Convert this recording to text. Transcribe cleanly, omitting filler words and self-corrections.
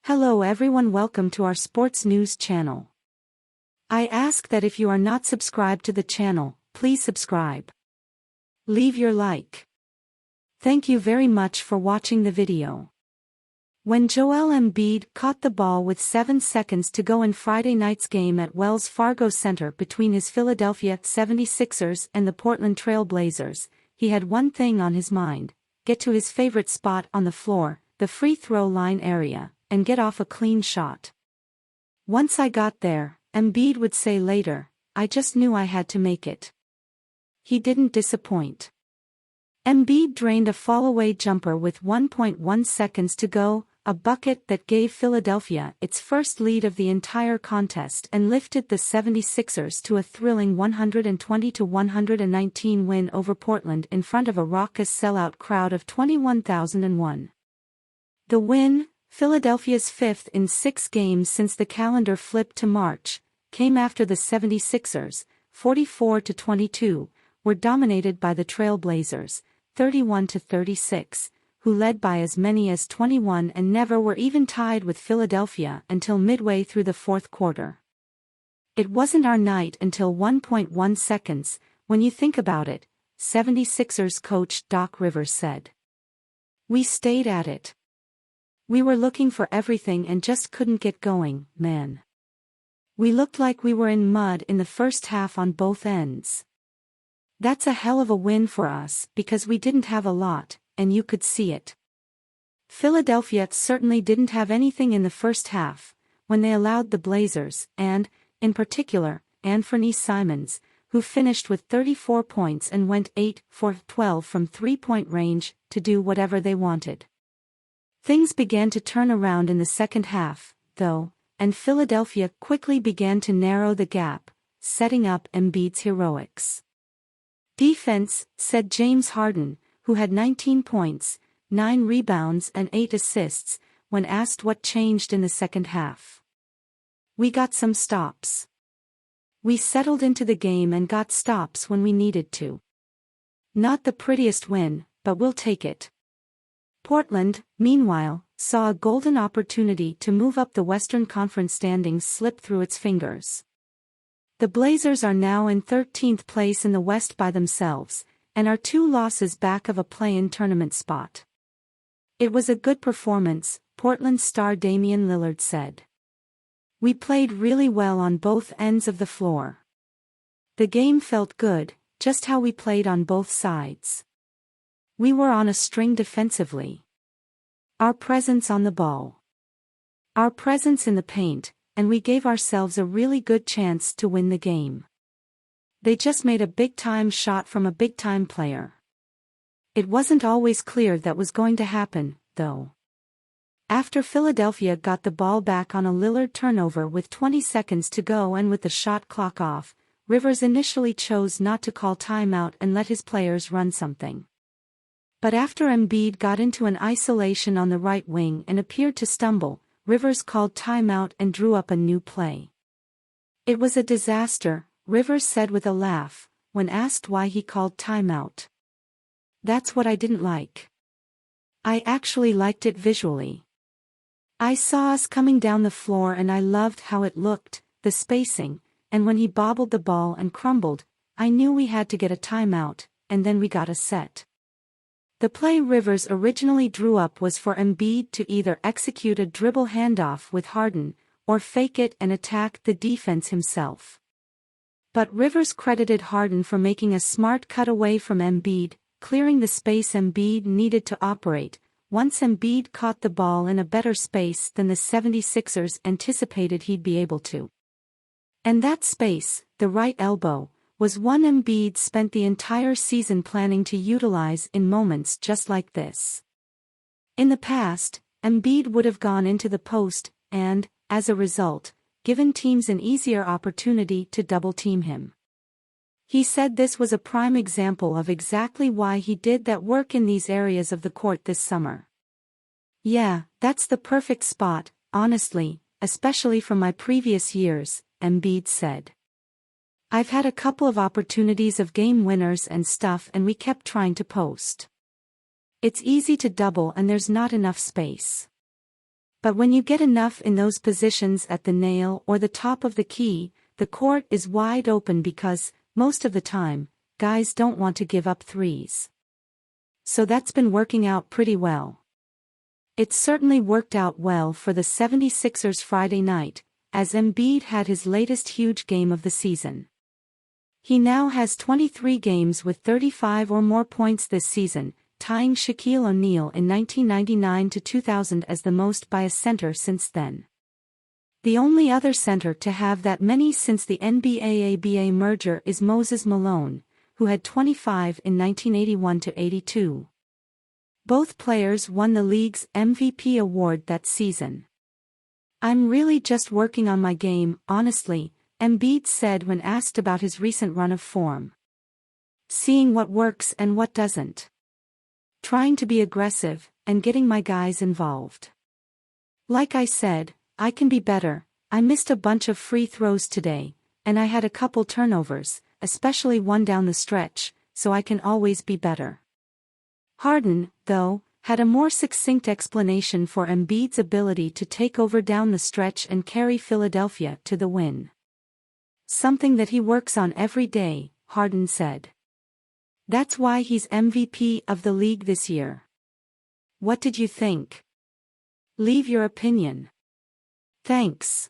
Hello everyone, welcome to our sports news channel. I ask that if you are not subscribed to the channel, please subscribe. Leave your like. Thank you very much for watching the video. When Joel Embiid caught the ball with 7 seconds to go in Friday night's game at Wells Fargo Center between his Philadelphia 76ers and the Portland Trail Blazers, he had one thing on his mind: get to his favorite spot on the floor, the free throw line area, and get off a clean shot. "Once I got there," Embiid would say later, "I just knew I had to make it." He didn't disappoint. Embiid drained a fallaway jumper with 1.1 seconds to go, a bucket that gave Philadelphia its first lead of the entire contest and lifted the 76ers to a thrilling 120-119 win over Portland in front of a raucous sellout crowd of 21,001. The win, Philadelphia's fifth in 6 games since the calendar flipped to March, came after the 76ers, 44-22, were dominated by the Trail Blazers, 31-36, who led by as many as 21 and never were even tied with Philadelphia until midway through the fourth quarter. "It wasn't our night until 1.1 seconds, when you think about it," 76ers coach Doc Rivers said. "We stayed at it. We were looking for everything and just couldn't get going, man. We looked like we were in mud in the first half on both ends. That's a hell of a win for us because we didn't have a lot, and you could see it." Philadelphia certainly didn't have anything in the first half, when they allowed the Blazers, and, in particular, Anthony Simons, who finished with 34 points and went 8 for 12 from three-point range, to do whatever they wanted. Things began to turn around in the second half, though, and Philadelphia quickly began to narrow the gap, setting up Embiid's heroics. "Defense," said James Harden, who had 19 points, 9 rebounds and 8 assists, when asked what changed in the second half. "We got some stops. We settled into the game and got stops when we needed to. Not the prettiest win, but we'll take it." Portland, meanwhile, saw a golden opportunity to move up the Western Conference standings slip through its fingers. The Blazers are now in 13th place in the West by themselves, and are 2 losses back of a play-in tournament spot. "It was a good performance," Portland star Damian Lillard said. "We played really well on both ends of the floor. The game felt good, just how we played on both sides. We were on a string defensively. Our presence on the ball. Our presence in the paint, and we gave ourselves a really good chance to win the game. They just made a big-time shot from a big-time player. It wasn't always clear that was going to happen, though." After Philadelphia got the ball back on a Lillard turnover with 20 seconds to go and with the shot clock off, Rivers initially chose not to call timeout and let his players run something. But after Embiid got into an isolation on the right wing and appeared to stumble, Rivers called timeout and drew up a new play. "It was a disaster," Rivers said with a laugh, when asked why he called timeout. "That's what I didn't like. I actually liked it visually. I saw us coming down the floor and I loved how it looked, the spacing, and when he bobbled the ball and crumbled, I knew we had to get a timeout, and then we got a set." The play Rivers originally drew up was for Embiid to either execute a dribble handoff with Harden, or fake it and attack the defense himself. But Rivers credited Harden for making a smart cut away from Embiid, clearing the space Embiid needed to operate, once Embiid caught the ball in a better space than the 76ers anticipated he'd be able to. And that space, the right elbow, was one Embiid spent the entire season planning to utilize in moments just like this. In the past, Embiid would have gone into the post, and, as a result, given teams an easier opportunity to double-team him. He said this was a prime example of exactly why he did that work in these areas of the court this summer. "Yeah, that's the perfect spot, honestly, especially from my previous years," Embiid said. "I've had a couple of opportunities of game winners and stuff and we kept trying to post. It's easy to double and there's not enough space. But when you get enough in those positions at the nail or the top of the key, the court is wide open because, most of the time, guys don't want to give up threes. So that's been working out pretty well. It certainly worked out well for the 76ers Friday night, as Embiid had his latest huge game of the season. He now has 23 games with 35 or more points this season, tying Shaquille O'Neal in 1999-2000 as the most by a center since then. The only other center to have that many since the NBA-ABA merger is Moses Malone, who had 25 in 1981-82. Both players won the league's MVP award that season. "I'm really just working on my game, honestly," Embiid said when asked about his recent run of form. "Seeing what works and what doesn't. Trying to be aggressive, and getting my guys involved. Like I said, I can be better. I missed a bunch of free throws today, and I had a couple turnovers, especially one down the stretch, so I can always be better." Harden, though, had a more succinct explanation for Embiid's ability to take over down the stretch and carry Philadelphia to the win. "Something that he works on every day," Harden said. "That's why he's MVP of the league this year." What did you think? Leave your opinion. Thanks.